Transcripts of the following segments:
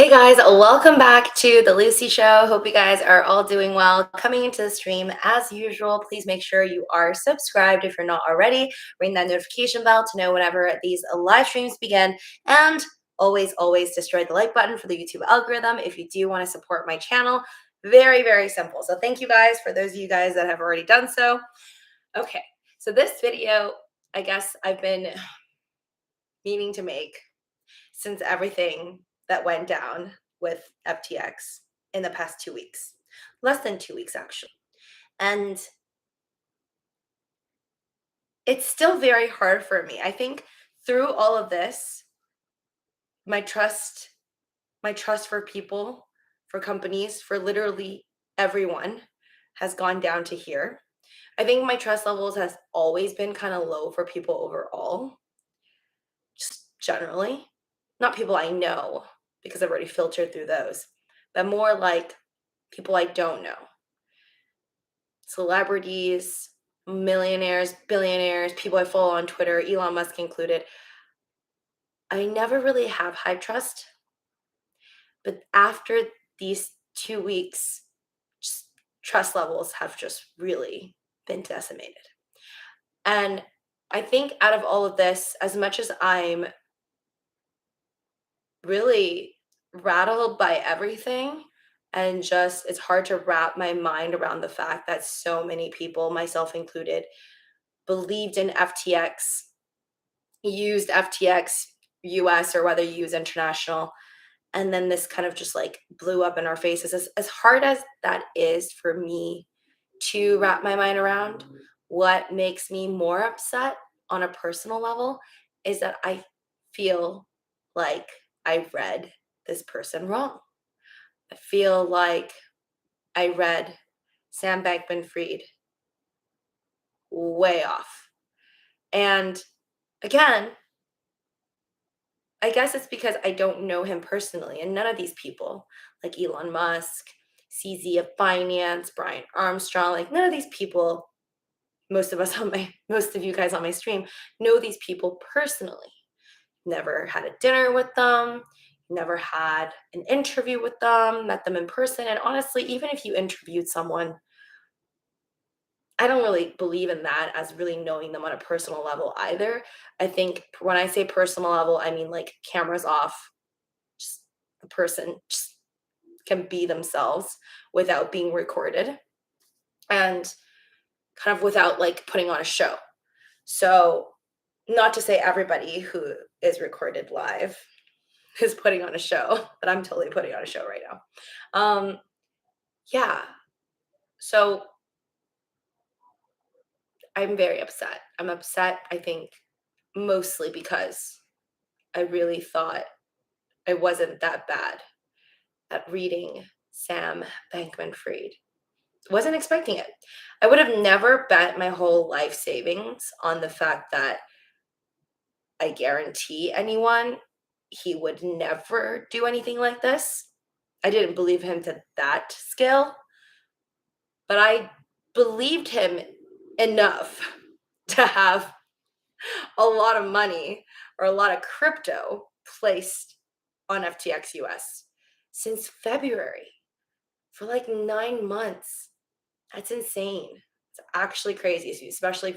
Hey guys, welcome back to the Lucy Show. Hope you guys are all doing well. Coming into the stream as usual, please make sure you are subscribed if you're not already. Ring that notification bell to know whenever these live streams begin. And always destroy the like button for the YouTube algorithm if you do want to support my channel. Very simple. So thank you guys for those of you guys that have already done so. Okay, so this video, I guess I've been meaning to make since everything that went down with FTX in the past 2 weeks, less than 2 weeks actually. And it's still very hard for me. I think through all of this, my trust for people, for companies, for literally everyone has gone down to here. I think my trust levels has always been kind of low for people overall, just generally. Not people I know, because I've already filtered through those, but more like people I don't know. Celebrities, millionaires, billionaires, people I follow on Twitter, Elon Musk included. I never really have high trust. But after these 2 weeks, trust levels have just really been decimated. And I think out of all of this, as much as I'm really rattled by everything, and just it's hard to wrap my mind around the fact that so many people, myself included, believed in FTX, used FTX US or whether you use international, and then this kind of just like blew up in our faces. As hard as that is for me to wrap my mind around, what makes me more upset on a personal level is that I feel like I read this person wrong. I feel like I read Sam Bankman-Fried way off. And again, I guess it's because I don't know him personally, and none of these people, like Elon Musk, CZ of Finance, Brian Armstrong, like none of these people, most of you guys on my stream know these people personally. Never had a dinner with them, never had an interview with them, met them in person. And honestly, even if you interviewed someone, I don't really believe in that as really knowing them on a personal level either. I think when I say personal level, I mean like cameras off, just a person just can be themselves without being recorded and kind of without like putting on a show. So, not to say everybody who is recorded live is putting on a show, but I'm totally putting on a show right now. Yeah. So I'm very upset. I'm upset, I think, mostly because I really thought I wasn't that bad at reading Sam Bankman-Fried. Wasn't expecting it. I would have never bet my whole life savings on the fact that I guarantee anyone he would never do anything like this. I didn't believe him to that scale, but I believed him enough to have a lot of money or a lot of crypto placed on FTX US since February for like 9 months. That's insane. It's actually crazy, especially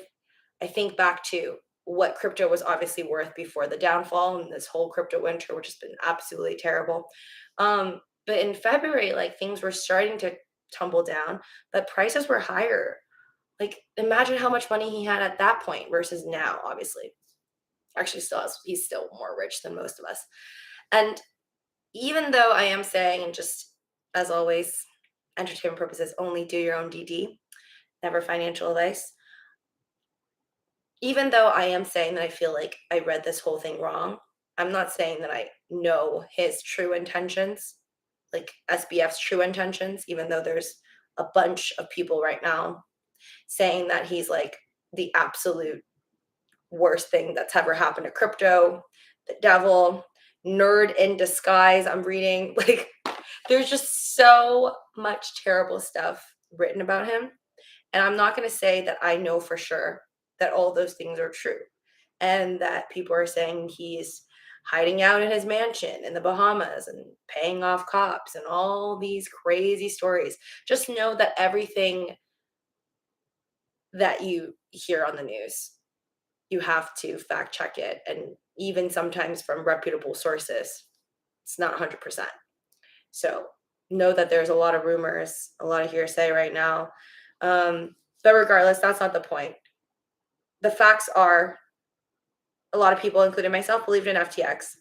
I think back to what crypto was obviously worth before the downfall and this whole crypto winter, which has been absolutely terrible. But in February, like things were starting to tumble down, but prices were higher. Like imagine how much money he had at that point versus now, obviously. Actually, he's still more rich than most of us. And even though I am saying, and just as always, entertainment purposes, only do your own DD, never financial advice. Even though I am saying that I feel like I read this whole thing wrong, I'm not saying that I know his true intentions, like SBF's true intentions, even though there's a bunch of people right now saying that he's like the absolute worst thing that's ever happened to crypto, the devil, nerd in disguise. I'm reading, like, there's just so much terrible stuff written about him. And I'm not going to say that I know for sure that all those things are true and that people are saying he's hiding out in his mansion in the Bahamas and paying off cops and all these crazy stories. Just know that everything that you hear on the news, you have to fact check it. And even sometimes from reputable sources, it's not 100%. So know that there's a lot of rumors, a lot of hearsay right now. But regardless, that's not the point. The facts are a lot of people, including myself, believed in FTX.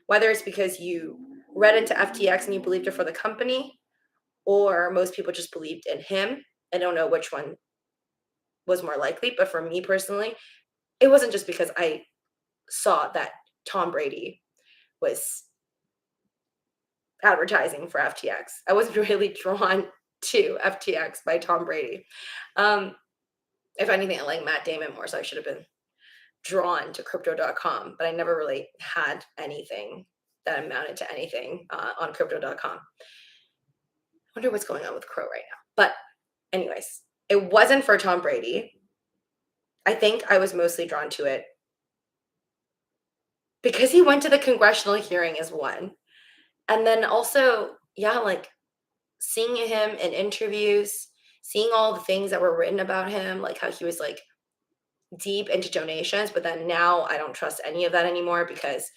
Whether it's because you read into FTX and you believed it for the company, or most people just believed in him. I don't know which one was more likely, but for me personally, it wasn't just because I saw that Tom Brady was advertising for FTX. I wasn't really drawn to FTX by Tom Brady. If anything, I like Matt Damon more, so I should have been drawn to crypto.com, but I never really had anything that amounted to anything on crypto.com. I wonder what's going on with Crow right now. But anyways, it wasn't for Tom Brady. I think I was mostly drawn to it because he went to the congressional hearing as one. And then also, yeah, like seeing him in interviews, seeing all the things that were written about him, like how he was like deep into donations, but then now I don't trust any of that anymore because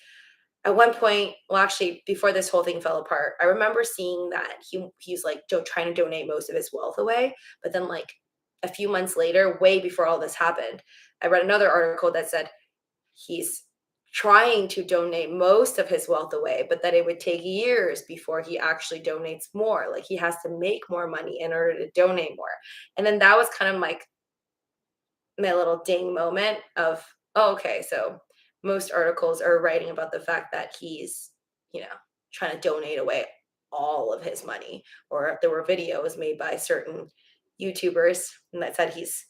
at one point, well, actually, before this whole thing fell apart, I remember seeing that he's like trying to donate most of his wealth away. But then, like a few months later, way before all this happened, I read another article that said he's trying to donate most of his wealth away, but that it would take years before he actually donates more. Like he has to make more money in order to donate more. And then that was kind of like my little ding moment of, oh, okay, so most articles are writing about the fact that he's, trying to donate away all of his money. Or there were videos made by certain YouTubers that said he's,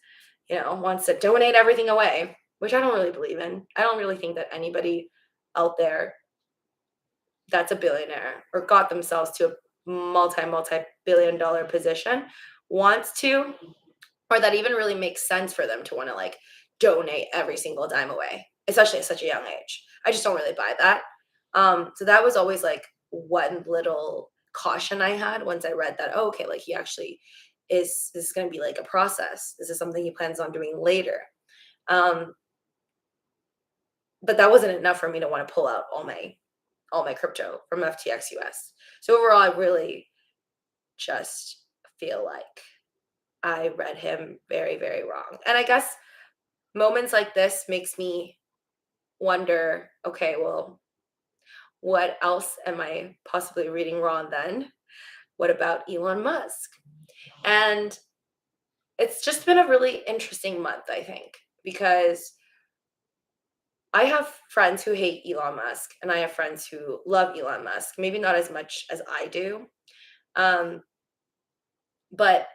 wants to donate everything away, which I don't really believe in. I don't really think that anybody out there that's a billionaire or got themselves to a multi-billion dollar position wants to, or that even really makes sense for them to want to like donate every single dime away, especially at such a young age. I just don't really buy that. So that was always like one little caution I had once I read that, oh, okay, like he actually this is going to be like a process. This is something he plans on doing later. But that wasn't enough for me to want to pull out all my crypto from FTX US. So overall, I really just feel like I read him very, very wrong. And I guess moments like this makes me wonder, okay, well, what else am I possibly reading wrong then? What about Elon Musk? And it's just been a really interesting month, I think, because I have friends who hate Elon Musk and I have friends who love Elon Musk, maybe not as much as I do. Um, but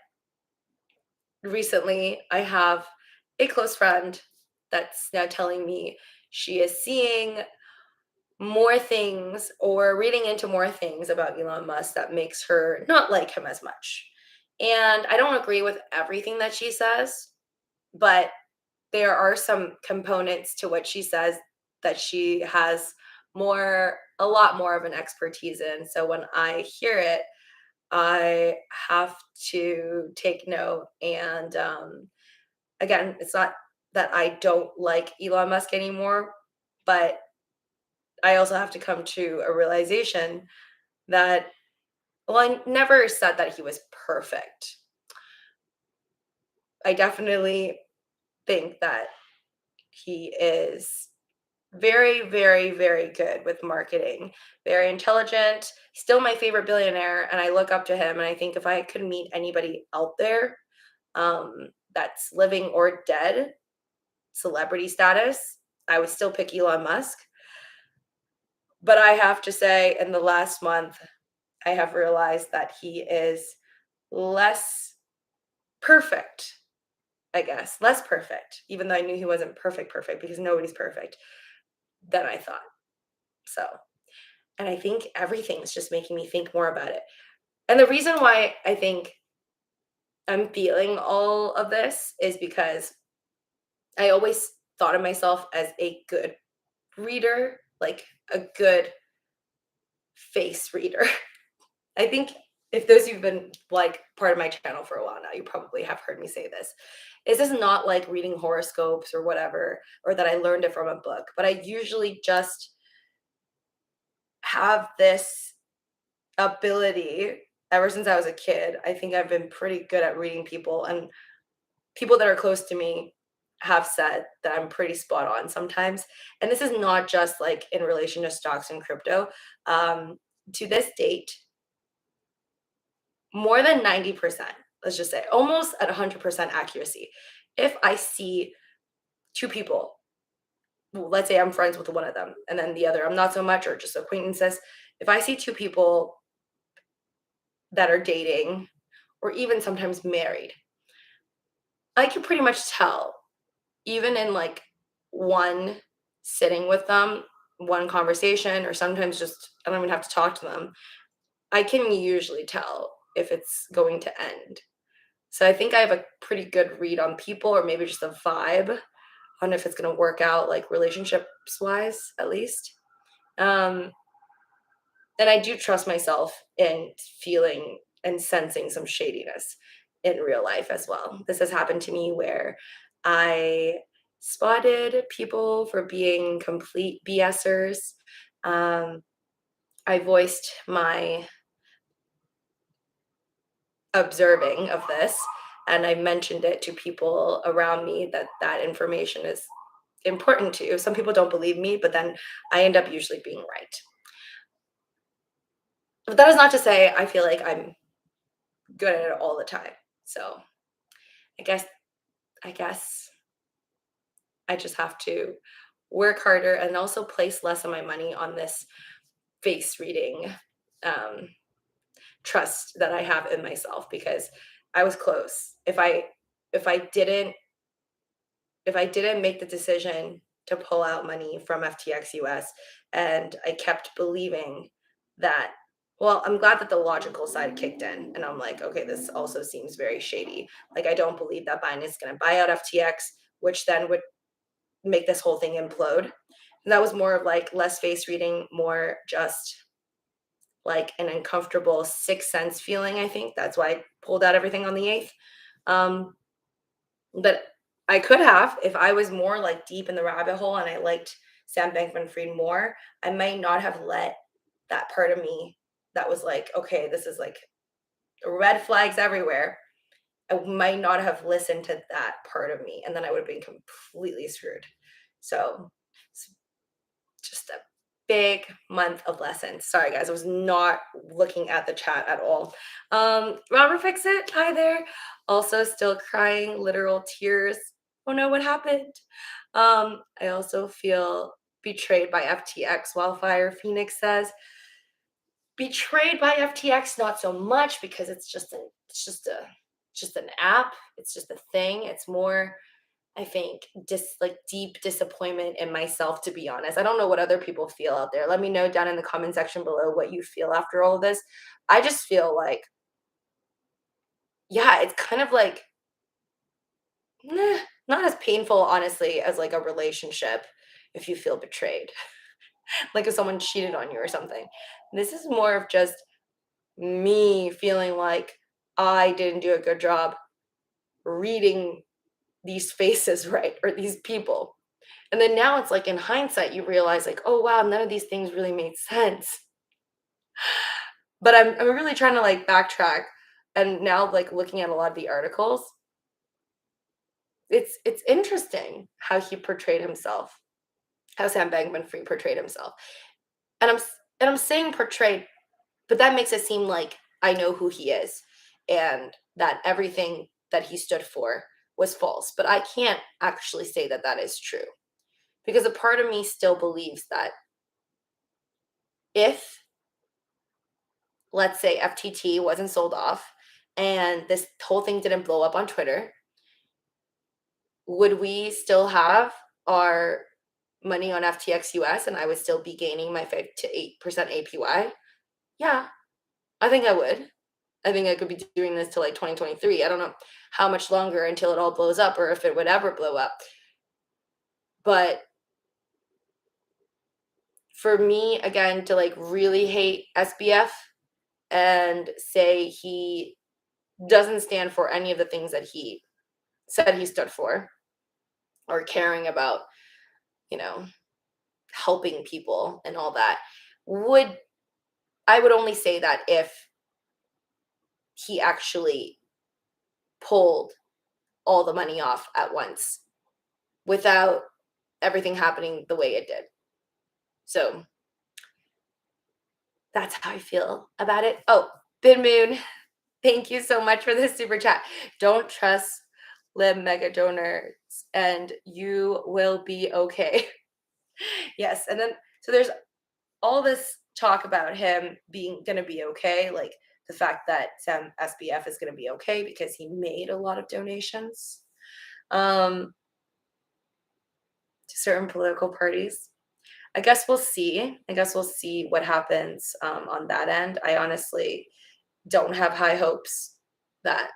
recently I have a close friend that's now telling me she is seeing more things or reading into more things about Elon Musk that makes her not like him as much. And I don't agree with everything that she says, but there are some components to what she says that she has a lot more of an expertise in. So when I hear it, I have to take note. And again, it's not that I don't like Elon Musk anymore, but I also have to come to a realization that, well, I never said that he was perfect. I definitely think that he is very, very, very good with marketing, very intelligent, still my favorite billionaire. And I look up to him and I think if I could meet anybody out there that's living or dead, celebrity status, I would still pick Elon Musk. But I have to say, in the last month, I have realized that he is less perfect, I guess, less perfect, even though I knew he wasn't perfect because nobody's perfect, than I thought. So, and I think everything's just making me think more about it. And the reason why I think I'm feeling all of this is because I always thought of myself as a good reader, like a good face reader. I think if those of you have been like part of my channel for a while now, you probably have heard me say this. This is not like reading horoscopes or whatever, or that I learned it from a book, but I usually just have this ability ever since I was a kid. I think I've been pretty good at reading people, and people that are close to me have said that I'm pretty spot on sometimes. And this is not just like in relation to stocks and crypto. To this date, more than 90%, let's just say almost at 100% accuracy. If I see two people, let's say I'm friends with one of them and then the other I'm not so much, or just acquaintances, if I see two people that are dating or even sometimes married, I can pretty much tell, even in like one sitting with them, one conversation, or sometimes just I don't even have to talk to them. I can usually tell if it's going to end. So I think I have a pretty good read on people, or maybe just a vibe on if it's going to work out, like relationships wise, at least. Um, and I do trust myself in feeling and sensing some shadiness in real life as well. This has happened to me where I spotted people for being complete BSers. Um, I voiced my observing of this, and I mentioned it to people around me that that information is important to. Some people don't believe me, but then I end up usually being right. But that is not to say I feel like I'm good at it all the time. So I guess I guess I just have to work harder and also place less of my money on this face reading um, trust that I have in myself, because I was close. If I didn't if I didn't make the decision to pull out money from FTX US, and I kept believing that, well, I'm glad that the logical side kicked in. And I'm like, okay, this also seems very shady. Like, I don't believe that BINANCE is going to buy out FTX, which then would make this whole thing implode. And that was more of like less face reading, more just like an uncomfortable sixth sense feeling. I think that's why I pulled out everything on the 8th. Um, but I could have, if I was more like deep in the rabbit hole and I liked Sam Bankman-Fried more, I might not have let that part of me that was like, okay, this is like red flags everywhere. I might not have listened to that part of me, and then I would have been completely screwed. So it's just a big month of lessons. Sorry guys, I was not looking at the chat at all. Robert Fix It, hi there. Also still crying literal tears. Oh no, what happened? I also feel betrayed by FTX. Wildfire Phoenix says betrayed by FTX, not so much, because it's just an app. It's just a thing. It's more, I think, like deep disappointment in myself, to be honest. I don't know what other people feel out there. Let me know down in the comment section below what you feel after all of this. I just feel like, yeah, it's kind of like not as painful, honestly, as like a relationship if you feel betrayed. Like if someone cheated on you or something. This is more of just me feeling like I didn't do a good job reading these faces right, or these people. And then now it's like in hindsight, you realize like, oh wow, none of these things really made sense. But I'm really trying to like backtrack, and now like looking at a lot of the articles, it's interesting how he portrayed himself, how Sam Bankman-Fried portrayed himself. And I'm saying portrayed, but that makes it seem like I know who he is and that everything that he stood for was false. But I can't actually say that that is true, because a part of me still believes that if, let's say, FTT wasn't sold off and this whole thing didn't blow up on Twitter, would we still have our money on FTX US and I would still be gaining my 5 to 8% APY? Yeah, I think I would. I think I could be doing this till like 2023. I don't know how much longer until it all blows up, or if it would ever blow up. But for me, again, to like really hate SBF and say he doesn't stand for any of the things that he said he stood for or caring about, you know, helping people and all that, I would only say that if he actually pulled all the money off at once without everything happening the way it did. So that's how I feel about it. Oh, Bin Moon, thank you so much for this super chat. Don't trust Lib Mega Donors and you will be okay. Yes, and then so there's all this talk about him being gonna be okay, like the fact that Sam SBF is gonna be okay because he made a lot of donations to certain political parties. I guess we'll see. I guess we'll see what happens on that end. I honestly don't have high hopes that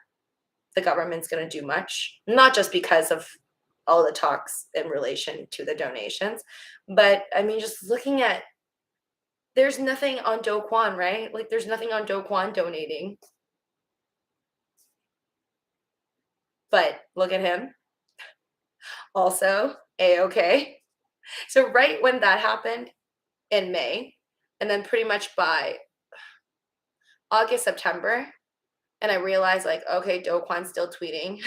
the government's going to do much, not just because of all the talks in relation to the donations, but I mean, just looking at, there's nothing on Do Kwon, right? Like, there's nothing on Do Kwon donating. But look at him. Also, A-okay. So right when that happened in May, and then pretty much by August, September, and I realized like, okay, Do Kwon's still tweeting.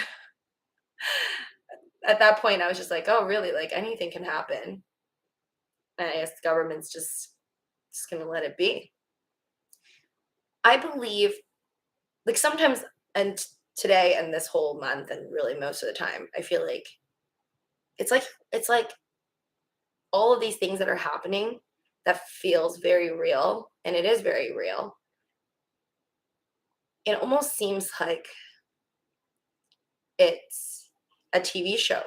At that point, I was just like, oh, really? Like anything can happen. And I guess the government's just gonna let it be. I believe, like sometimes, and today and this whole month, and really most of the time, I feel like it's like all of these things that are happening that feels very real, and it is very real. It almost seems like it's a TV show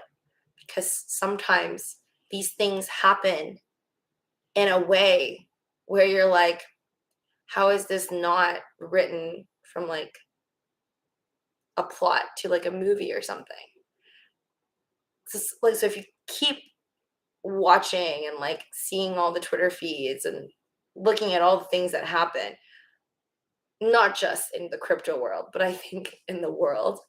because sometimes these things happen in a way where you're like, how is this not written from like a plot to like a movie or something? Like, so if you keep watching and like seeing all the Twitter feeds and looking at all the things that happen, not just in the crypto world, but I think in the world,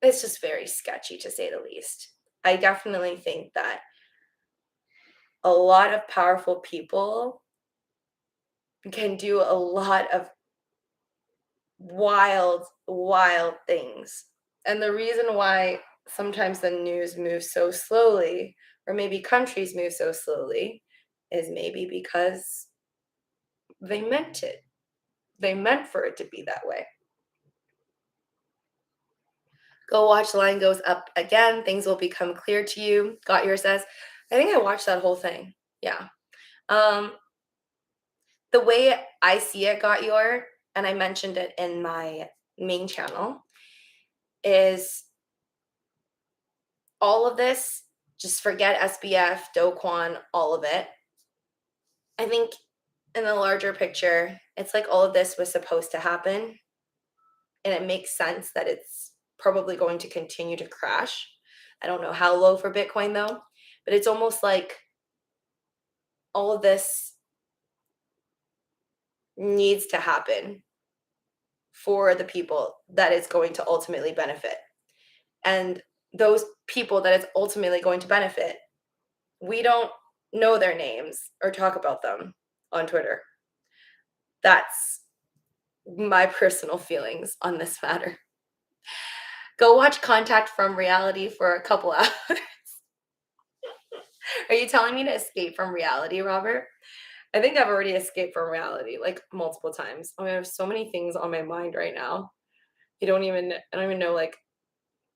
it's just very sketchy to say the least. I definitely think that a lot of powerful people can do a lot of wild things. And the reason why sometimes the news moves so slowly, or maybe countries move so slowly, is maybe because they meant it. They meant for it to be that way. Go watch Line Goes Up again. Things will become clear to you. Got Your says, I think I watched that whole thing. Yeah. The way I see it, Got Your, and I mentioned it in my main channel, is all of this, just forget SBF, Do Kwon, all of it. I think in the larger picture, it's like all of this was supposed to happen. And it makes sense that it's probably going to continue to crash. I don't know how low for Bitcoin though, but it's almost like all of this needs to happen for the people that it's going to ultimately benefit. And those people that it's ultimately going to benefit, we don't know their names or talk about them on Twitter. That's my personal feelings on this matter. Go watch Contact from Reality for a couple hours. Are you telling me to escape from reality, Robert? I think I've already escaped from reality like multiple times. I mean, I have so many things on my mind right now. I don't even know, like,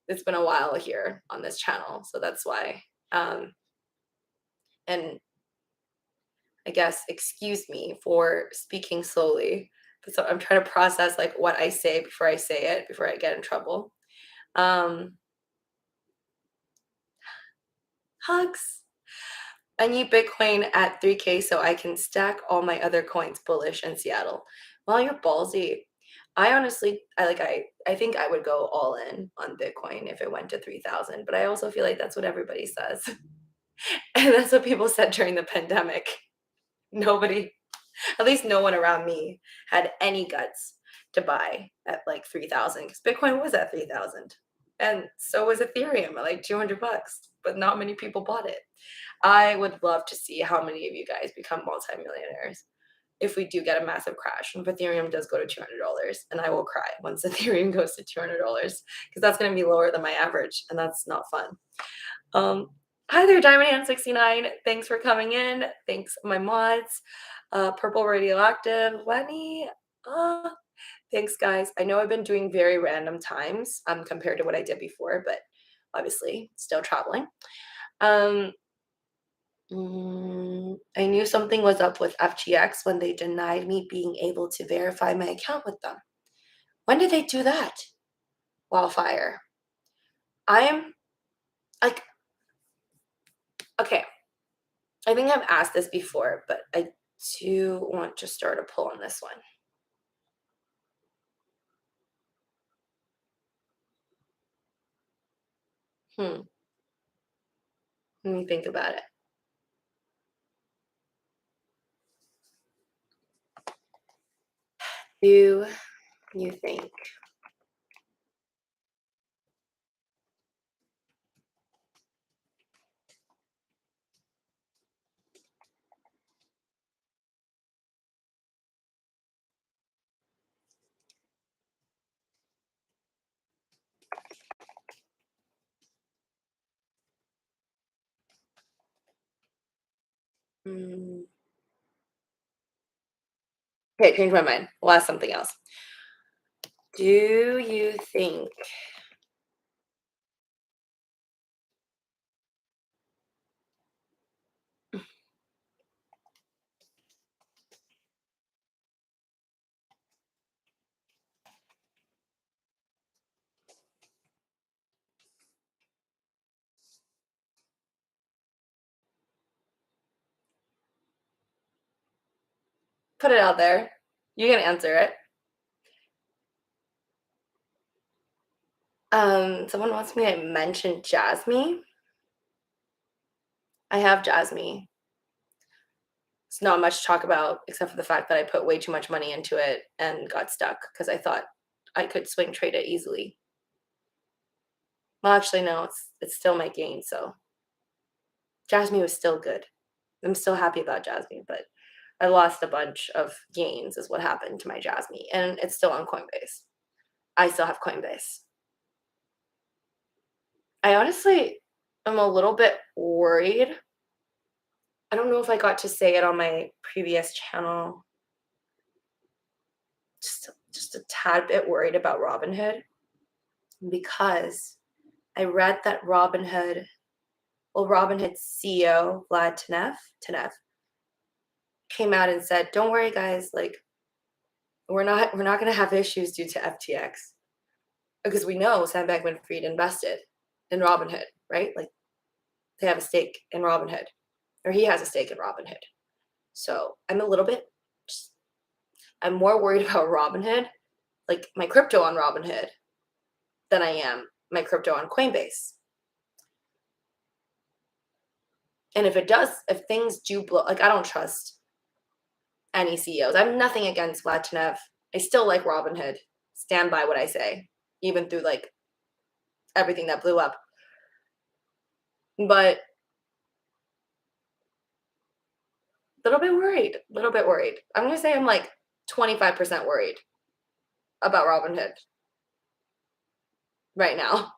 it's been a while here on this channel, so that's why. And I guess excuse me for speaking slowly, but so I'm trying to process like what I say before I say it, before I get in trouble. Hugs. I need Bitcoin at 3K so I can stack all my other coins bullish in Seattle. Well, you're ballsy. I honestly, I think I would go all in on Bitcoin if it went to 3,000, but I also feel like that's what everybody says. And that's what people said during the pandemic. Nobody, at least no one around me, had any guts to buy at like 3,000 because Bitcoin was at 3,000. And so was Ethereum at like 200 bucks, but not many people bought it. I would love to see how many of you guys become multimillionaires if we do get a massive crash and if Ethereum does go to $200, and I will cry once Ethereum goes to $200 because that's going to be lower than my average, and that's not fun. Hi there, Diamond Hand 69. Thanks for coming in. Thanks, my mods. Purple Radioactive, Lenny. Thanks, guys. I know I've been doing very random times compared to what I did before, but obviously still traveling. I knew something was up with FTX when they denied me being able to verify my account with them. When did they do that? Wildfire. I'm like, okay, I think I've asked this before, but I do want to start a poll on this one. Let me think about it. Do you think okay, change my mind. We'll ask something else. Do you think put it out there? You can answer it. Someone wants me to mention Jasmine. I have Jasmine. It's not much to talk about except for the fact that I put way too much money into it and got stuck because I thought I could swing trade it easily. Well, actually, no, it's still my gain, so Jasmine was still good. I'm still happy about Jasmine, but I lost a bunch of gains is what happened to my Jasmine, and it's still on Coinbase. I still have Coinbase. I honestly am a little bit worried. I don't know if I got to say it on my previous channel. Just a tad bit worried about Robinhood because I read that Robinhood's CEO Vlad Tenev came out and said, "Don't worry, guys. Like, we're not going to have issues due to FTX because we know Sam Bankman-Fried invested in Robinhood, right? Like, they have a stake in Robinhood, or he has a stake in Robinhood. So I'm more worried about Robinhood, like my crypto on Robinhood, than I am my crypto on Coinbase. And if things do blow, like I don't trust any CEOs. I have nothing against Vlad Tenev. I still like Robinhood. Stand by what I say, even through like everything that blew up. But a little bit worried. I'm going to say I'm like 25% worried about Robinhood right now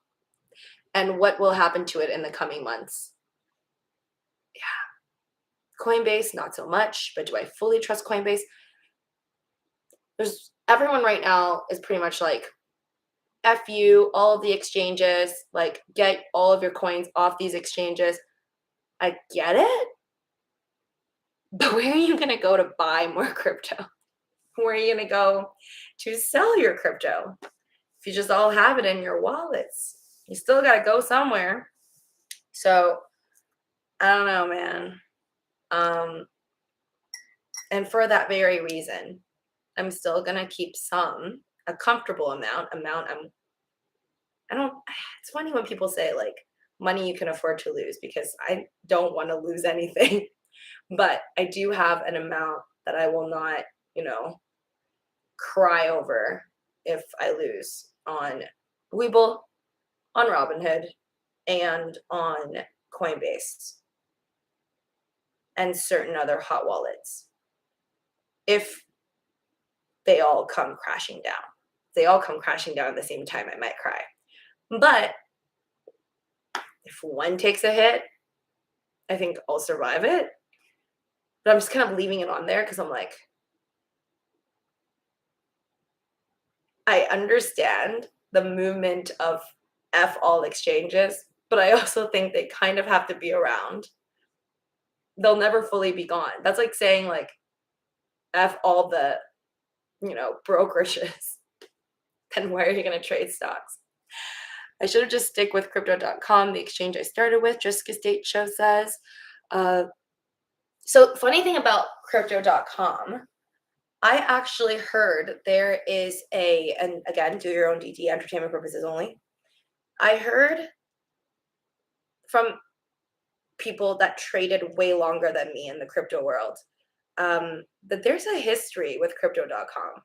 and what will happen to it in the coming months. Yeah. Coinbase, not so much, but do I fully trust Coinbase? Everyone right now is pretty much like, F you, all of the exchanges, like get all of your coins off these exchanges. I get it. But where are you going to go to buy more crypto? Where are you going to go to sell your crypto? If you just all have it in your wallets, you still got to go somewhere. So I don't know, man. And for that very reason, I'm still going to keep a comfortable amount. It's funny when people say like, money you can afford to lose, because I don't want to lose anything. But I do have an amount that I will not, cry over if I lose on Webull, on Robinhood, and on Coinbase, and certain other hot wallets. If they all come crashing down. If they all come crashing down at the same time, I might cry. But if one takes a hit, I think I'll survive it. But I'm just kind of leaving it on there because I'm like, I understand the movement of F all exchanges, but I also think they kind of have to be around. They'll never fully be gone. That's like saying like F all the, brokerages. Then where are you going to trade stocks? I should have just stick with crypto.com, the exchange I started with, just because Date Show says. So funny thing about crypto.com, I actually heard there is and again, do your own DD, entertainment purposes only. I heard from people that traded way longer than me in the crypto world, that there's a history with crypto.com.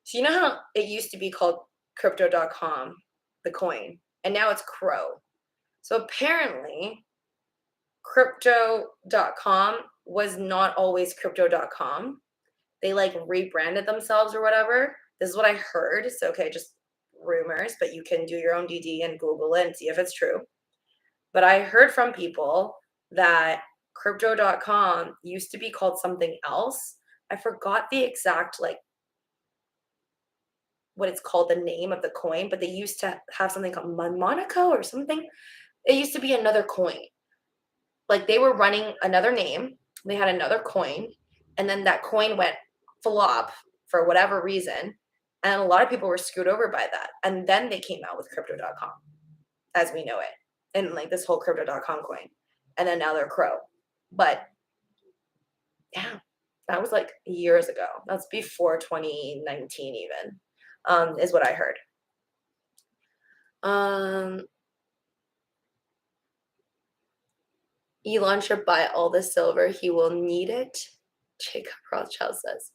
So you know how it used to be called crypto.com, the coin, and now it's Crow. So apparently crypto.com was not always crypto.com. They like rebranded themselves or whatever. This is what I heard. So, okay, just rumors, but you can do your own DD and Google it and see if it's true. But I heard from people that crypto.com used to be called something else. I forgot the exact, like, what it's called, the name of the coin, but they used to have something called Monaco or something. It used to be another coin. Like they were running another name, they had another coin, and then that coin went flop for whatever reason. And a lot of people were screwed over by that. And then they came out with crypto.com as we know it. And like this whole crypto.com coin. And then now they're Crow. But yeah, that was like years ago. That's before 2019 even, is what I heard. Elon should buy all the silver. He will need it. Jacob Rothschild says.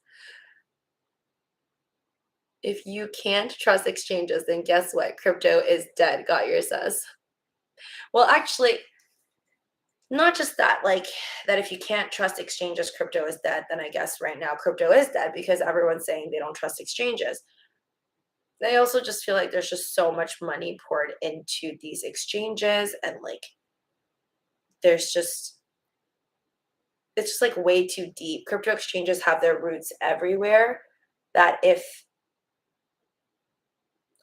If you can't trust exchanges, then guess what? Crypto is dead, Gotyer says. Well, actually, not just that, like that if you can't trust exchanges, crypto is dead, then I guess right now crypto is dead because everyone's saying they don't trust exchanges. I also just feel like there's just so much money poured into these exchanges, and like it's just like way too deep. Crypto exchanges have their roots everywhere, that if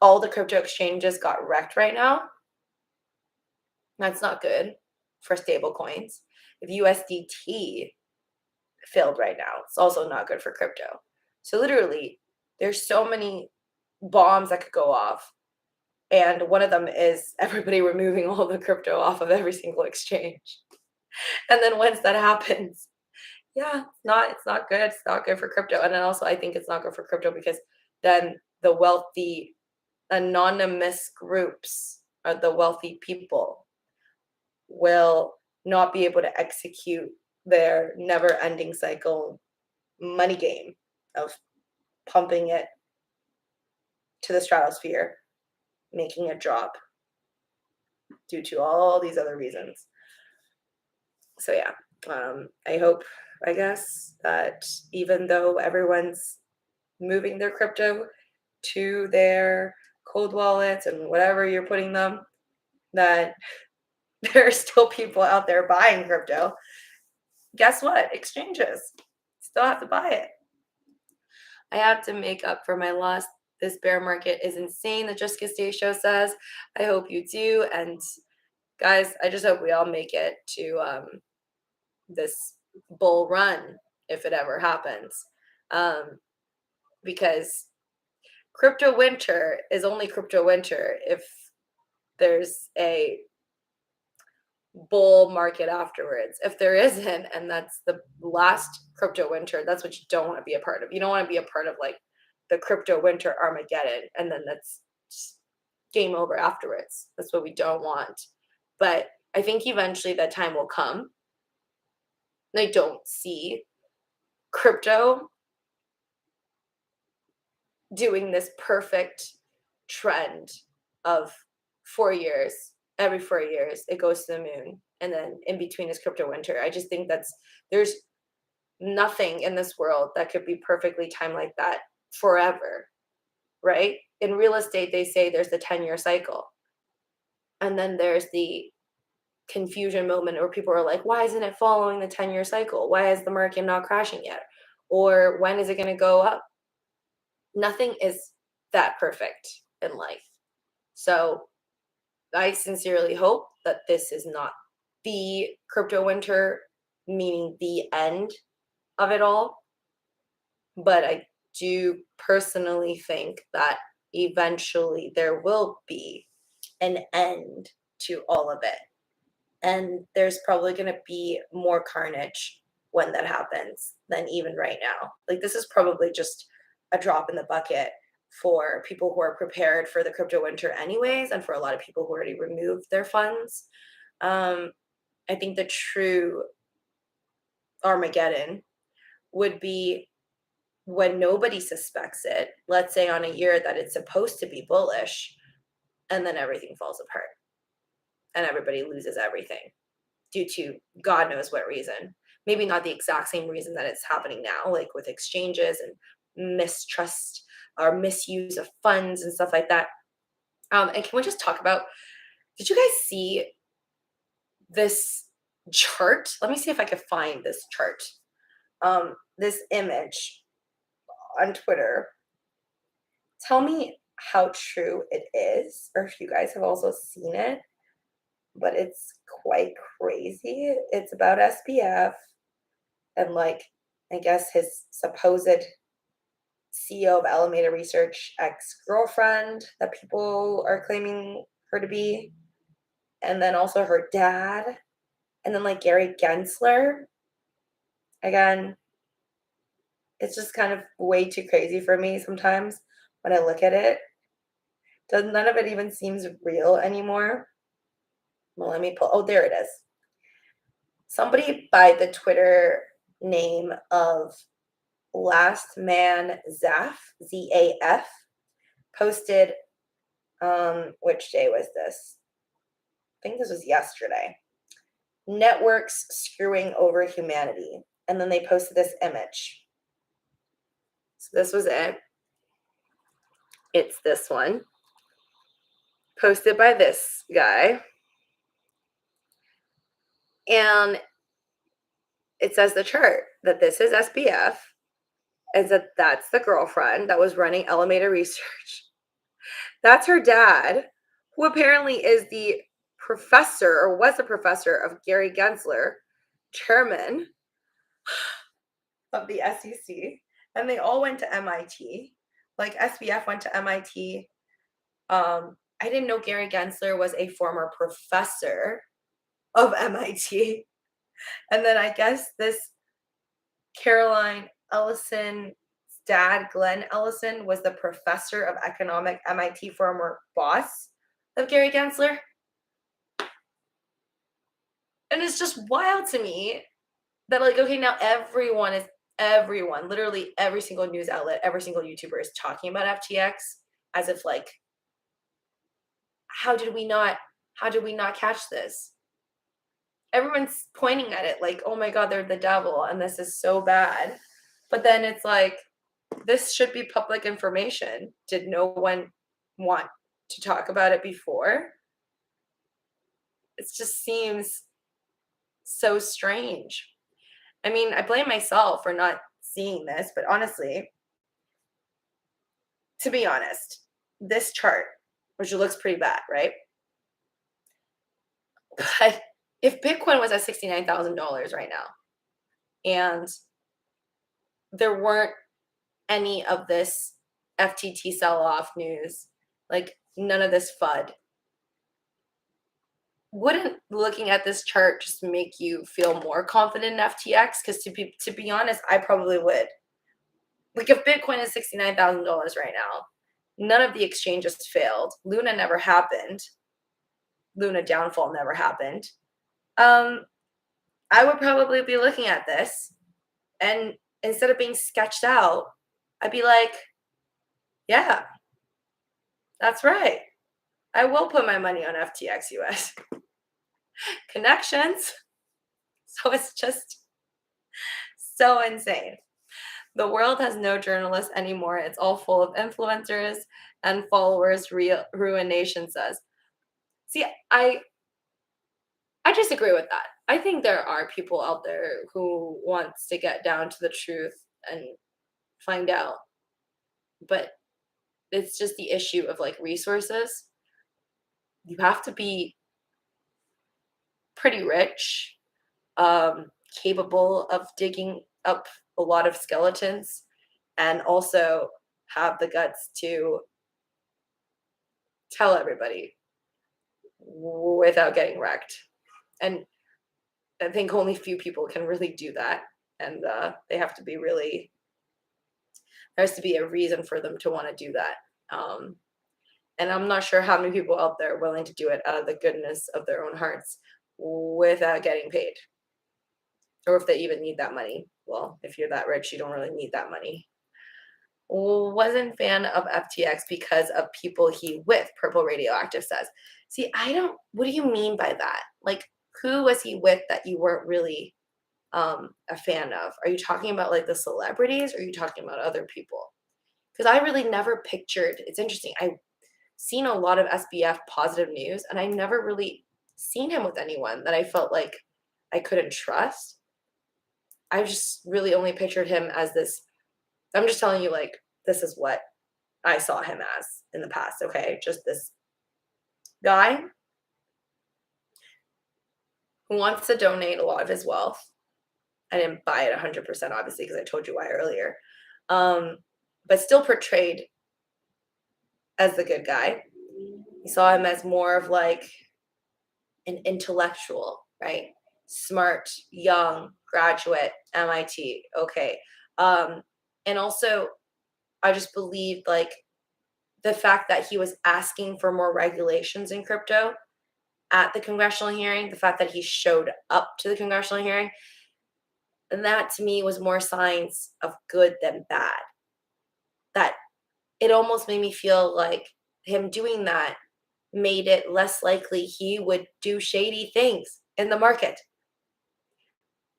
all the crypto exchanges got wrecked right now, that's not good for stable coins. If USDT failed right now, it's also not good for crypto. So literally, there's so many bombs that could go off. And one of them is everybody removing all the crypto off of every single exchange. And then once that happens, yeah, it's not good. It's not good for crypto. And then also I think it's not good for crypto because then the wealthy anonymous groups or the wealthy people will not be able to execute their never-ending cycle money game of pumping it to the stratosphere, making it drop due to all these other reasons. So yeah, I hope, I guess, that even though everyone's moving their crypto to their cold wallets and whatever you're putting them, that there are still people out there buying crypto. Guess what? Exchanges still have to buy it. I have to make up for my loss. This bear market is insane, the Just Get Stay Show says. I hope you do. And guys, I just hope we all make it to this bull run if it ever happens. Because crypto winter is only crypto winter if there's a bull market afterwards. If there isn't, and that's the last crypto winter, that's what you don't want to be a part of. You don't want to be a part of like the crypto winter Armageddon, and then that's just game over afterwards. That's what we don't want. But I think eventually that time will come. I don't see crypto doing this perfect trend of 4 years. Every 4 years, it goes to the moon, and then in between is crypto winter. I just think there's nothing in this world that could be perfectly timed like that forever, right? In real estate, they say there's the 10-year cycle. And then there's the confusion moment where people are like, why isn't it following the 10-year cycle? Why is the market not crashing yet? Or when is it going to go up? Nothing is that perfect in life. So I sincerely hope that this is not the crypto winter, meaning the end of it all. But I do personally think that eventually there will be an end to all of it. And there's probably going to be more carnage when that happens than even right now. Like, this is probably just a drop in the bucket for people who are prepared for the crypto winter anyways, and for a lot of people who already removed their funds. I think the true Armageddon would be when nobody suspects it, let's say on a year that it's supposed to be bullish, and then everything falls apart and everybody loses everything due to God knows what reason. Maybe not the exact same reason that it's happening now, like with exchanges and mistrust or misuse of funds and stuff like that. And can we just talk about, did you guys see this chart? Let me see if I can find this chart. This image on Twitter. Tell me how true it is, or if you guys have also seen it, but it's quite crazy. It's about SBF and, like, I guess his supposed CEO of Alameda Research ex-girlfriend that people are claiming her to be, and then also her dad, and then like Gary Gensler. Again, it's just kind of way too crazy for me sometimes when I look at it. None of it even seems real anymore. Well, let me pull. Oh, there it is. Somebody by the Twitter name of Last Man Zaf, Z-A-F, posted, which day was this? I think this was yesterday. Networks screwing over humanity. And then they posted this image. So this was it. It's this one. Posted by this guy. And it says the chart that this is SBF, and that that's the girlfriend that was running Alameda Research. That's her dad, who apparently is the professor, or was a professor, of Gary Gensler, chairman of the SEC. And they all went to MIT. Like, SBF went to MIT. I didn't know Gary Gensler was a former professor of MIT. And then I guess this Caroline Ellison's dad, Glenn Ellison, was the professor of economic MIT, former boss of Gary Gensler. And it's just wild to me that, like, okay, now everyone, literally every single news outlet, every single YouTuber is talking about FTX as if, like, how did we not catch this? Everyone's pointing at it like, oh my God, they're the devil and this is so bad. But then it's like, this should be public information. Did no one want to talk about it before? It just seems so strange. I mean, I blame myself for not seeing this, but honestly, to be honest, this chart, which looks pretty bad, right? But if Bitcoin was at $69,000 right now, and there weren't any of this FTT sell-off news, like none of this FUD, wouldn't looking at this chart just make you feel more confident in FTX? Because to be honest, I probably would. Like, if Bitcoin is $69,000 right now, none of the exchanges failed, Luna never happened, Luna downfall never happened, I would probably be looking at this, and instead of being sketched out, I'd be like, yeah, that's right. I will put my money on FTX US. Connections. So it's just so insane. The world has no journalists anymore. It's all full of influencers and followers, Ruin Nation says. See, I disagree with that. I think there are people out there who wants to get down to the truth and find out. But it's just the issue of like resources. You have to be pretty rich, capable of digging up a lot of skeletons, and also have the guts to tell everybody without getting wrecked. And I think only few people can really do that. And they have to be really, there has to be a reason for them to want to do that. And I'm not sure how many people out there are willing to do it out of the goodness of their own hearts without getting paid. Or if they even need that money. Well, if you're that rich, you don't really need that money. Wasn't fan of FTX because of people he with, Purple Radioactive says. See, what do you mean by that? Like, who was he with that you weren't really a fan of? Are you talking about like the celebrities, or are you talking about other people? Because I really never pictured, it's interesting, I've seen a lot of SBF positive news, and I never really seen him with anyone that I felt like I couldn't trust. I just really only pictured him as this, I'm just telling you, like, this is what I saw him as in the past, okay? Just this guy who wants to donate a lot of his wealth. I didn't buy it 100%, obviously, because I told you why earlier. But still portrayed as the good guy. You saw him as more of like an intellectual, right? Smart, young, graduate, MIT, okay. And also, I just believed like the fact that he was asking for more regulations in crypto at the congressional hearing, the fact that he showed up to the congressional hearing, and that to me was more signs of good than bad. That it almost made me feel like him doing that made it less likely he would do shady things in the market,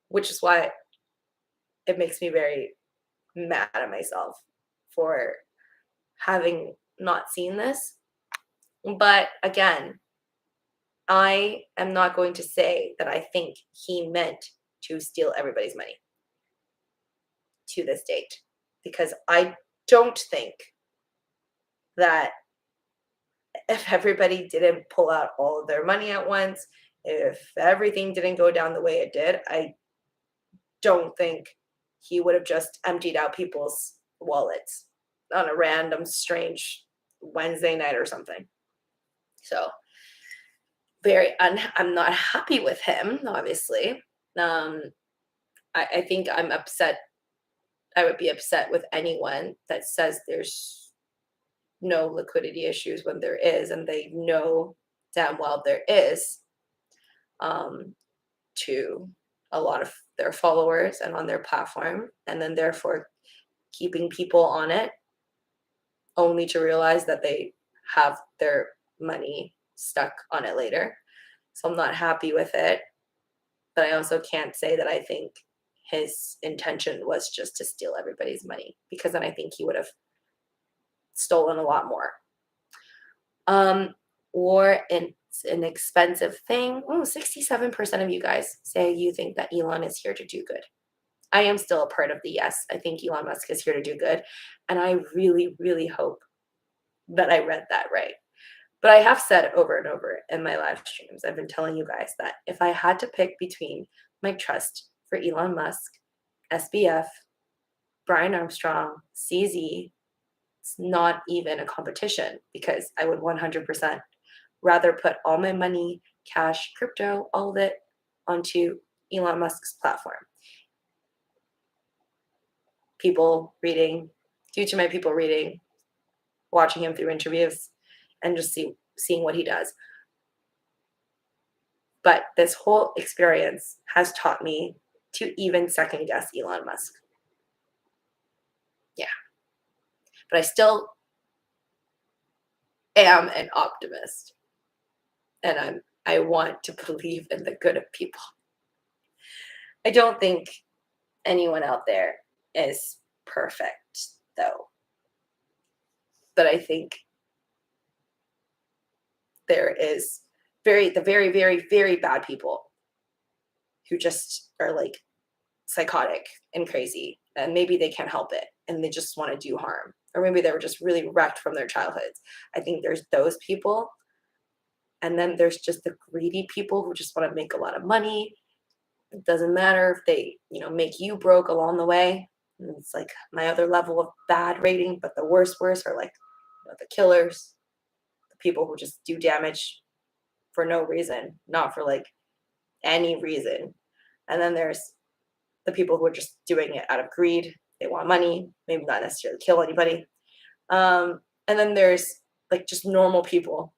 which is why it makes me very mad at myself for having not seen this. But again, I am not going to say that I think he meant to steal everybody's money to this date, because I don't think that if everybody didn't pull out all of their money at once, if everything didn't go down the way it did, I don't think he would have just emptied out people's wallets on a random strange Wednesday night or something. So I'm not happy with him, obviously. I think I'm upset. I would be upset with anyone that says there's no liquidity issues when there is, and they know damn well there is, to a lot of their followers and on their platform, and then therefore keeping people on it only to realize that they have their money stuck on it later. So I'm not happy with it, but I also can't say that I think his intention was just to steal everybody's money, because then I think he would have stolen a lot more. Or it's an expensive thing. 67% of you guys say you think that Elon is here to do good. I am still a part of the yes. I think Elon Musk is here to do good. And I really, really hope that I read that right. But I have said over and over in my live streams, I've been telling you guys that if I had to pick between my trust for Elon Musk, SBF, Brian Armstrong, CZ, it's not even a competition, because I would 100% rather put all my money, cash, crypto, all of it onto Elon Musk's platform. People reading, due to my people reading, watching him through interviews, and just seeing what he does. But this whole experience has taught me to even second guess Elon Musk. Yeah. But I still am an optimist. And I want to believe in the good of people. I don't think anyone out there is perfect, though. But I think there is very, very bad people who just are like psychotic and crazy, and maybe they can't help it and they just want to do harm, or maybe they were just really wrecked from their childhoods. I think there's those people, and then there's just the greedy people who just want to make a lot of money. It doesn't matter if they, make you broke along the way. And it's like my other level of bad rating, but the worst are like the killers, the people who just do damage for no reason, not for like any reason. And then there's the people who are just doing it out of greed. They want money, maybe not necessarily kill anybody. And then there's like just normal people,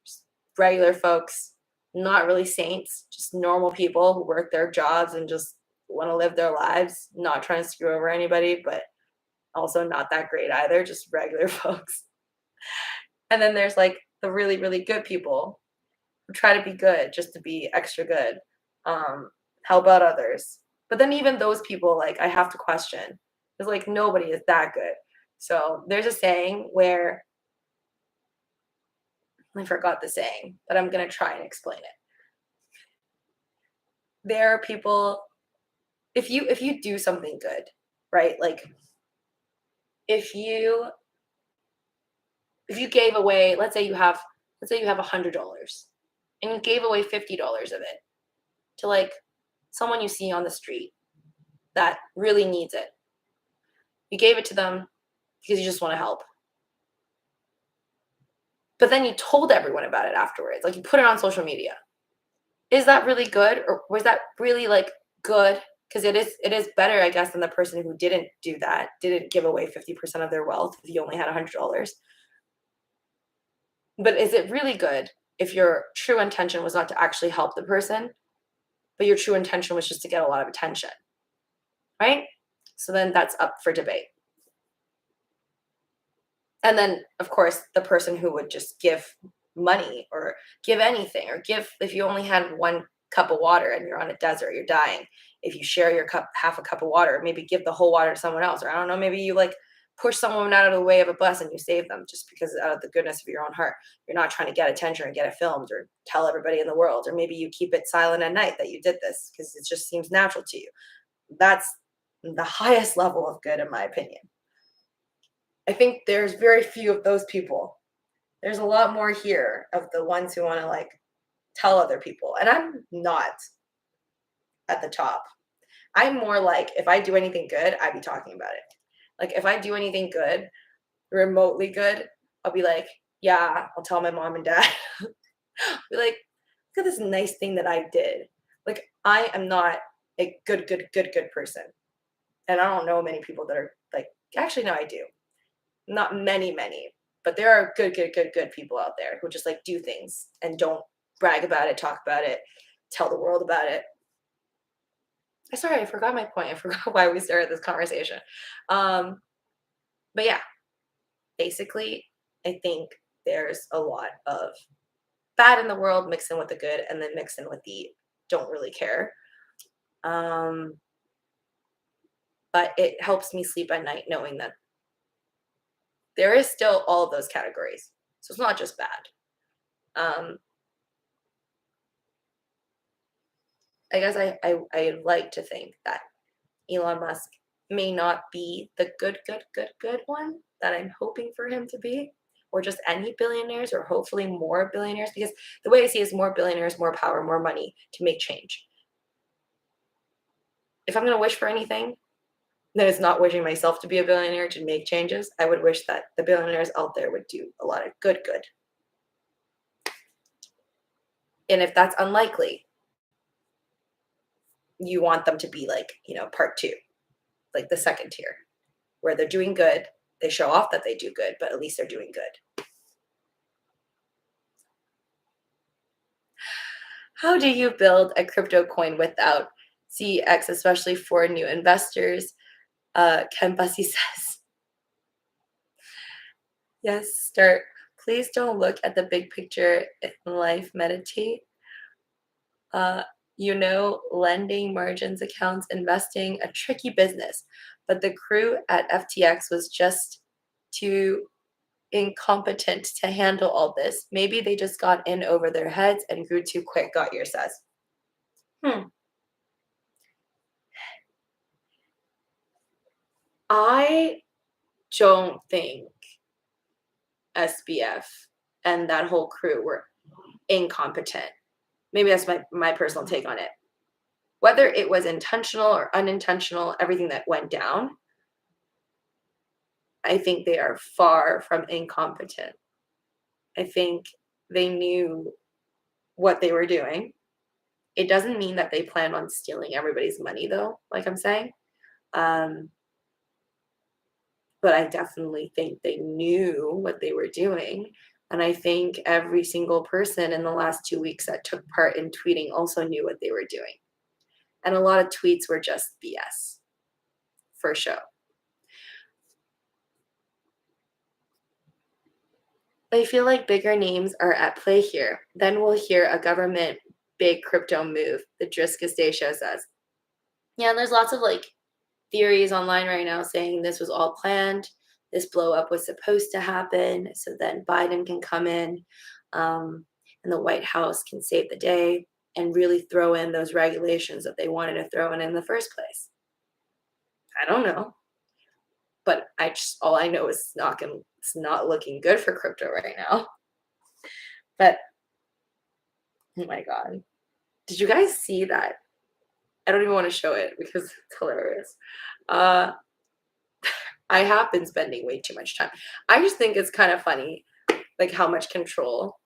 just regular folks, not really saints, just normal people who work their jobs and just want to live their lives, not trying to screw over anybody, but also not that great either, just regular folks. And then there's like the really, really good people who try to be good just to be extra good, help out others. But then even those people, like, I have to question. It's like nobody is that good. So there's a saying where I forgot the saying, but I'm gonna try and explain it. There are people, if you do something good, right? Like if you gave away, let's say you have $100 and you gave away $50 of it to like someone you see on the street that really needs it. You gave it to them because you just want to help. But then you told everyone about it afterwards. Like you put it on social media. Is that really good? Or was that really like good? Because it is better, I guess, than the person who didn't do that, didn't give away 50% of their wealth if you only had $100. But is it really good if your true intention was not to actually help the person, but your true intention was just to get a lot of attention? Right? So then that's up for debate. And then, of course, the person who would just give money or give anything, or give, if you only had one cup of water and you're on a desert, you're dying. If you share your cup, half a cup of water, maybe give the whole water to someone else. Or I don't know, maybe you like push someone out of the way of a bus and you save them just because out of the goodness of your own heart. You're not trying to get attention or get it filmed or tell everybody in the world. Or maybe you keep it silent at night that you did this because it just seems natural to you. That's the highest level of good, in my opinion. I think there's very few of those people. There's a lot more here of the ones who want to like tell other people. And I'm not at the top. I'm more like, if I do anything good, I'd be talking about it. Like if I do anything good, remotely good, I'll be like, yeah, I'll tell my mom and dad. Be like, look at this nice thing that I did. Like I am not a good person. And I don't know many people that are like, actually, no, I do. Not many, but there are good people out there who just like do things and don't brag about it, talk about it, tell the world about it. Sorry, I forgot my point. I forgot why we started this conversation. But yeah, basically, I think there's a lot of bad in the world mixed in with the good, and then mixed in with the don't really care. But it helps me sleep at night knowing that there is still all of those categories. So it's not just bad. I guess I like to think that Elon Musk may not be the good one that I'm hoping for him to be, or just any billionaires, or hopefully more billionaires, because the way I see it is more billionaires, more power, more money to make change. If I'm going to wish for anything, then it's not wishing myself to be a billionaire to make changes. I would wish that the billionaires out there would do a lot of good. And if that's unlikely, you want them to be like, part two, like the second tier, where they're doing good. They show off that they do good, but at least they're doing good. How do you build a crypto coin without CX, especially for new investors? COINBASE says. Yes, start. Please don't look at the big picture in life. Meditate. Uh, lending, margins, accounts, investing, a tricky business. But the crew at FTX was just too incompetent to handle all this. Maybe they just got in over their heads and grew too quick, Gottier says. I don't think SBF and that whole crew were incompetent. Maybe that's my personal take on it. Whether it was intentional or unintentional, everything that went down, I think they are far from incompetent. I think they knew what they were doing. It doesn't mean that they plan on stealing everybody's money, though, like I'm saying. But I definitely think they knew what they were doing. And I think every single person in the last 2 weeks that took part in tweeting also knew what they were doing. And a lot of tweets were just BS, for show. I feel like bigger names are at play here. Then we'll hear a government big crypto move, the Driska show says. Yeah, there's lots of theories online right now saying this was all planned. This blow up was supposed to happen. So then Biden can come in and the White House can save the day and really throw in those regulations that they wanted to throw in the first place. I don't know. But all I know is it's not looking good for crypto right now. But oh my God. Did you guys see that? I don't even want to show it because it's hilarious. I have been spending way too much time. I just think it's kind of funny, how much control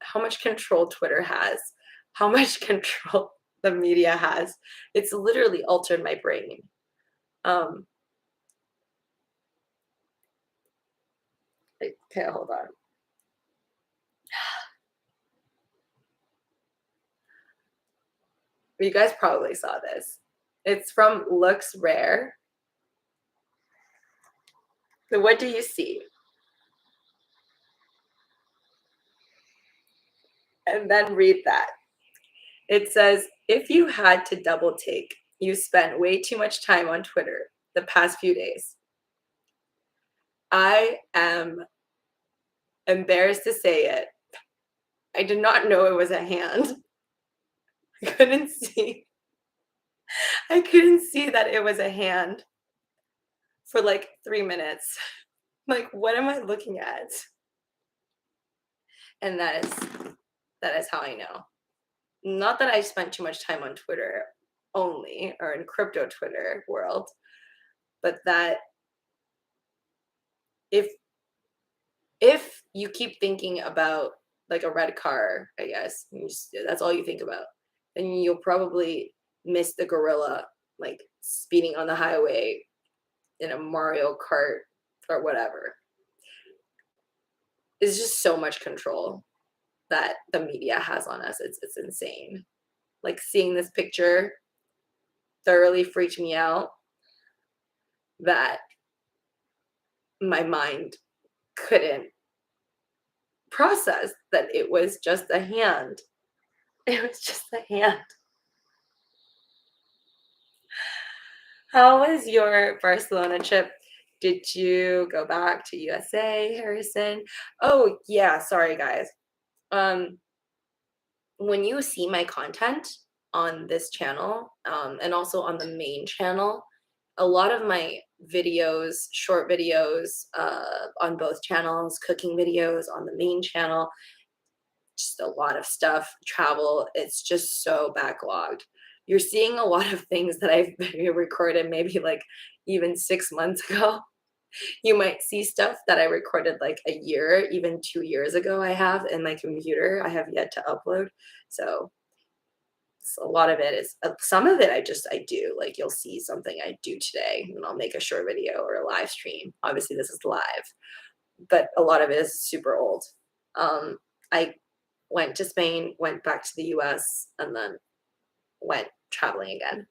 Twitter has, how much control the media has. It's literally altered my brain. Okay, hold on. You guys probably saw this. It's from Looks Rare. So what do you see? And then read that. It says, if you had to double take, you spent way too much time on Twitter the past few days. I am embarrassed to say it. I did not know it was a hand. I couldn't see that it was a hand for 3 minutes. What am I looking at? And that is how I know. Not that I spent too much time on Twitter only, or in crypto Twitter world, but that if you keep thinking about a red car, I guess, that's all you think about, then you'll probably miss the gorilla speeding on the highway in a Mario Kart or whatever. It's just so much control that the media has on us. It's insane. Seeing this picture thoroughly freaked me out that my mind couldn't process that it was just a hand. It was just a hand. How was your Barcelona trip? Did you go back to USA, Harrison? Oh, yeah, sorry guys. When you see my content on this channel, and also on the main channel, a lot of my videos, short videos, on both channels, cooking videos on the main channel, just a lot of stuff, travel, it's just so backlogged. You're seeing a lot of things that I've recorded maybe even 6 months ago. You might see stuff that I recorded a year, even 2 years ago. I have in my computer. I have yet to upload. So a lot of it is, some of it I do. You'll see something I do today and I'll make a short video or a live stream. Obviously this is live, but a lot of it is super old. I went to Spain, went back to the US, and then went traveling again.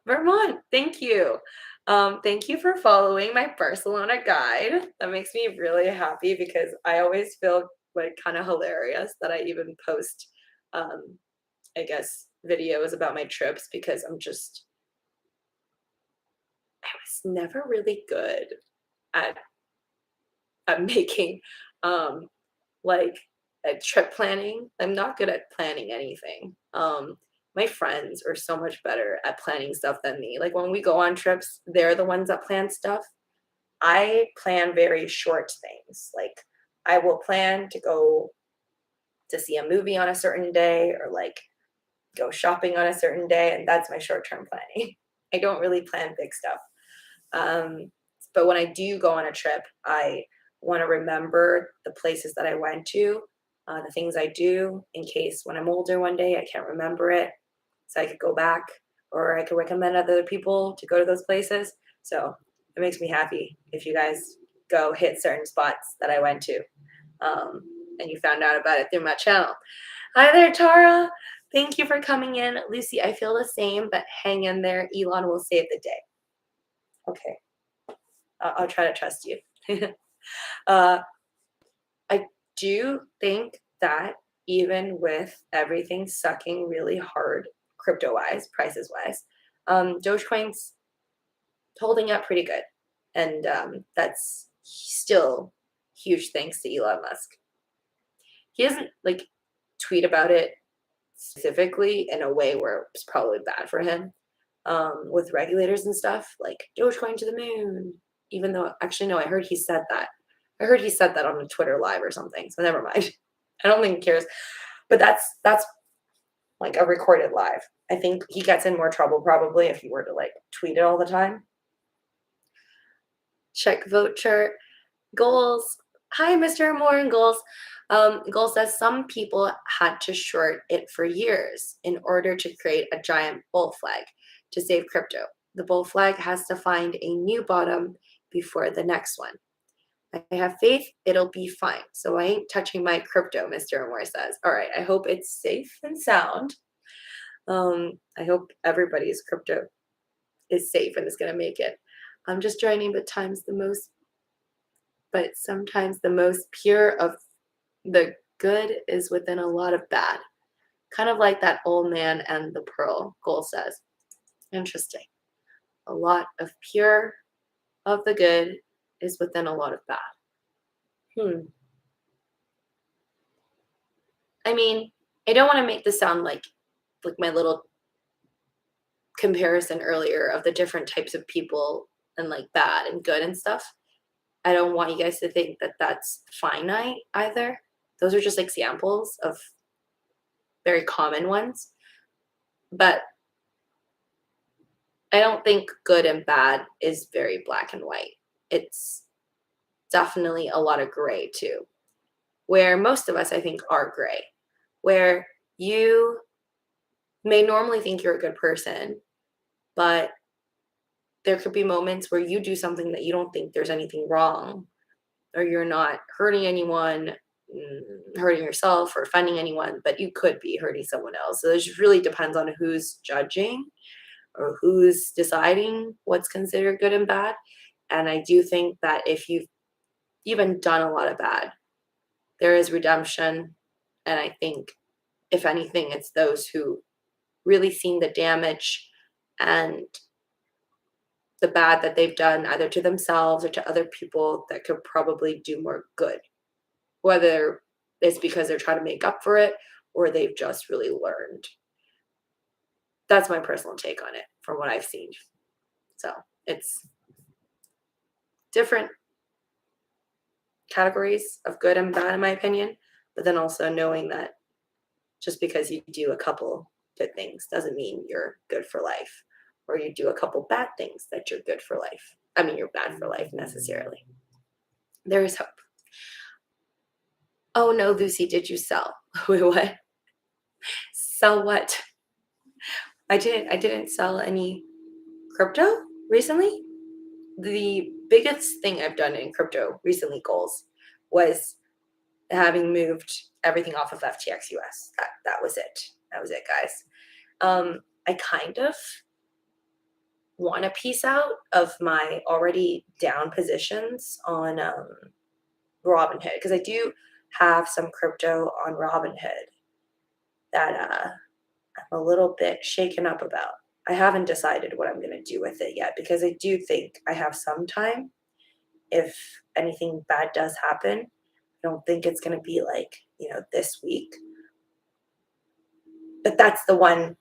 Vermont, thank you. Thank you for following my Barcelona guide. That makes me really happy because I always feel like kind of hilarious that I even post, I guess, videos about my trips because I was never really good at making like a trip planning. I'm not good at planning anything. My friends are so much better at planning stuff than me. Like when we go on trips, they're the ones that plan stuff. I plan very short things. Like I will plan to go to see a movie on a certain day or like go shopping on a certain day, and that's my short-term planning. I don't really plan big stuff. But when I do go on a trip, I want to remember the places that I went to, the things I do, in case when I'm older one day I can't remember it, so I could go back or I could recommend other people to go to those places. So it makes me happy if you guys go hit certain spots that I went to, and you found out about it through my channel. Hi there, Tara. Thank you for coming in. Lucy, I feel the same, but hang in there. Elon will save the day. Okay. I'll try to trust you. I do think that even with everything sucking really hard, crypto-wise, prices-wise, Dogecoin's holding up pretty good. And that's still huge thanks to Elon Musk. He doesn't like tweet about it specifically in a way where it's probably bad for him, with regulators and stuff, like Dogecoin to the moon. Even though, actually, no, I heard he said that. I heard he said that on a Twitter live or something. So never mind. I don't think he cares. But that's like a recorded live. I think he gets in more trouble probably if he were to like tweet it all the time. Check vote chart. Goals. Hi, Mr. Moore and Goals. Goal says some people had to short it for years in order to create a giant bull flag to save crypto. The bull flag has to find a new bottom before the next one. I have faith it'll be fine. So I ain't touching my crypto, Mr. Moore says. All right, I hope it's safe and sound. I hope everybody's crypto is safe and is going to make it. I'm just joining, but sometimes the most pure of the good is within a lot of bad. Kind of like that old man and the pearl, Goal says. Interesting. A lot of pure of the good is within a lot of bad. I mean, I don't want to make this sound like my little comparison earlier of the different types of people and like bad and good and stuff. I don't want you guys to think that that's finite either. Those are just examples of very common ones. But I don't think good and bad is very black and white. It's definitely a lot of gray too, where most of us, I think, are gray, where you may normally think you're a good person, but there could be moments where you do something that you don't think there's anything wrong, or you're not hurting anyone, hurting yourself, or offending anyone, but you could be hurting someone else. So it just really depends on who's judging or who's deciding what's considered good and bad. And I do think that if you've even done a lot of bad, there is redemption. And I think, if anything, it's those who really seen the damage and the bad that they've done either to themselves or to other people that could probably do more good, whether it's because they're trying to make up for it or they've just really learned. That's my personal take on it from what I've seen. So it's different categories of good and bad, in my opinion, but then also knowing that just because you do a couple good things doesn't mean you're good for life, or you do a couple bad things that you're good for life. I mean, you're bad for life necessarily. There is hope. Oh no, Lucy, did you sell? Wait, what? Sell what? I didn't sell any crypto recently. The biggest thing I've done in crypto recently, Goals, was having moved everything off of FTX US. That was it. That was it, guys. I kind of want a piece out of my already down positions on Robinhood, because I do have some crypto on Robinhood that I'm a little bit shaken up about. I haven't decided what I'm going to do with it yet, because I do think I have some time. If anything bad does happen, I don't think it's going to be like, this week. But that's the one,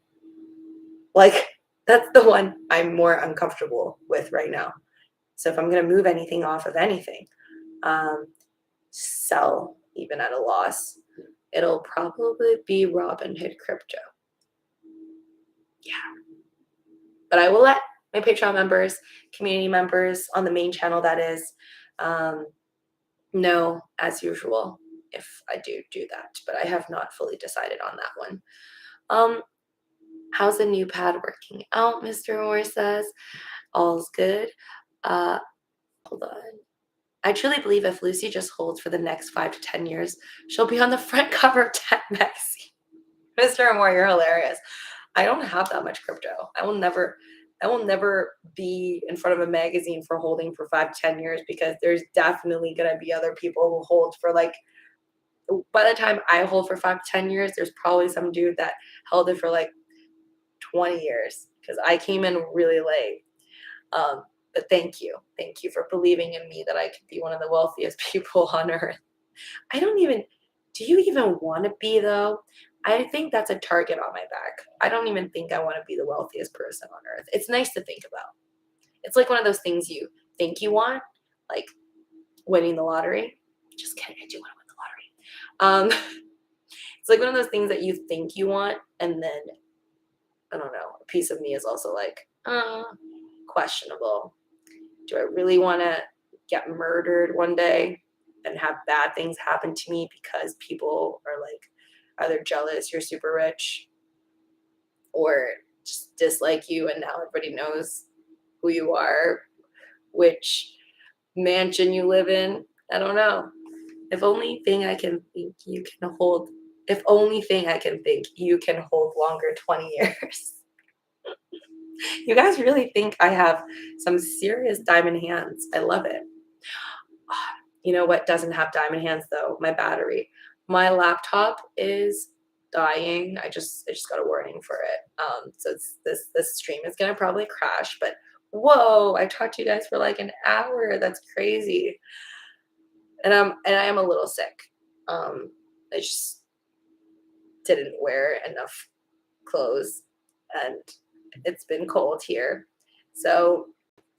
that's the one I'm more uncomfortable with right now. So if I'm going to move anything off of anything, sell even at a loss, it'll probably be Robinhood crypto. Yeah. But I will let my Patreon members, community members on the main channel, that is, know as usual if I do that. But I have not fully decided on that one. How's the new pad working out? Mr. Moore says all's good. Hold on. I truly believe if Luci just holds for the next 5 to 10 years, she'll be on the front cover of Tech Magazine. Mr. Moore, you're hilarious. I don't have that much crypto. I will never be in front of a magazine for holding for 5 to 10 years, because there's definitely going to be other people who hold for by the time I hold for 5 to 10 years, there's probably some dude that held it for 20 years, because I came in really late. But thank you for believing in me that I could be one of the wealthiest people on earth. Do you even want to be, though? I think that's a target on my back. I don't even think I want to be the wealthiest person on earth. It's nice to think about. It's like one of those things you think you want, like winning the lottery. Just kidding, I do want to win the lottery. It's like one of those things that you think you want, and then, I don't know, a piece of me is also like, questionable. Do I really want to get murdered one day and have bad things happen to me because people are either jealous you're super rich, or just dislike you and now everybody knows who you are, which mansion you live in? I don't know. If only thing I can think you can hold longer 20 years. You guys really think I have some serious diamond hands. I love it. You know what doesn't have diamond hands, though? My battery. My laptop is dying. I just got a warning for it. So this stream is gonna probably crash. But whoa, I talked to you guys for an hour. That's crazy. And I am a little sick. I just didn't wear enough clothes, and it's been cold here. So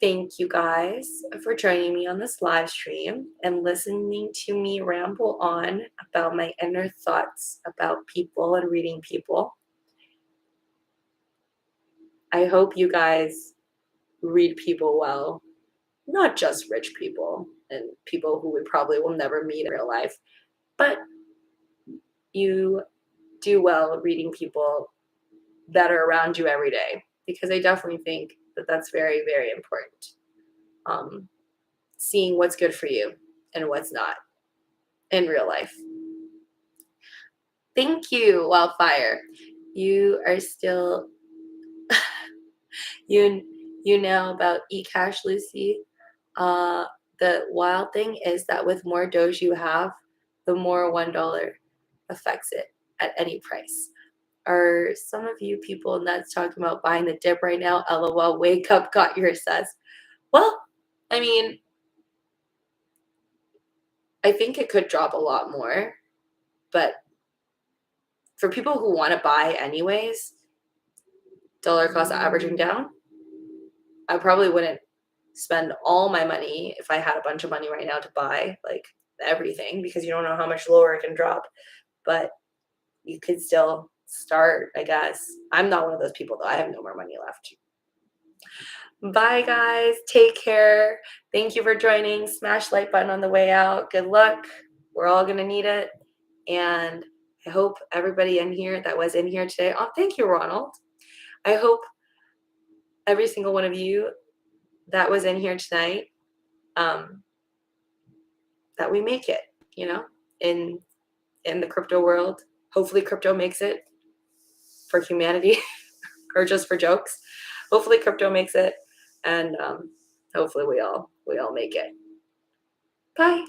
thank you guys for joining me on this live stream and listening to me ramble on about my inner thoughts about people and reading people. I hope you guys read people well, not just rich people and people who we probably will never meet in real life, but you do well reading people that are around you every day, because I definitely think that that's very, very important. Seeing what's good for you and what's not in real life. Thank you, Wildfire. You are still, you know about eCash, Luci. The wild thing is that with more Doge you have, the more $1 affects it at any price. Are some of you people nuts talking about buying the dip right now? LOL, wake up, got your says. Well, I mean, I think it could drop a lot more, but for people who want to buy anyways, dollar cost averaging down, I probably wouldn't spend all my money if I had a bunch of money right now to buy everything, because you don't know how much lower it can drop. But you could still start, I guess. I'm not one of those people, though. I have no more money left. Bye, guys. Take care. Thank you for joining. Smash like button on the way out. Good luck. We're all going to need it. And I hope everybody in here that was in here today. Oh, thank you, Ronald. I hope every single one of you that was in here tonight, that we make it, in the crypto world. Hopefully crypto makes it for humanity or just for jokes. Hopefully crypto makes it, and hopefully we all make it. Bye.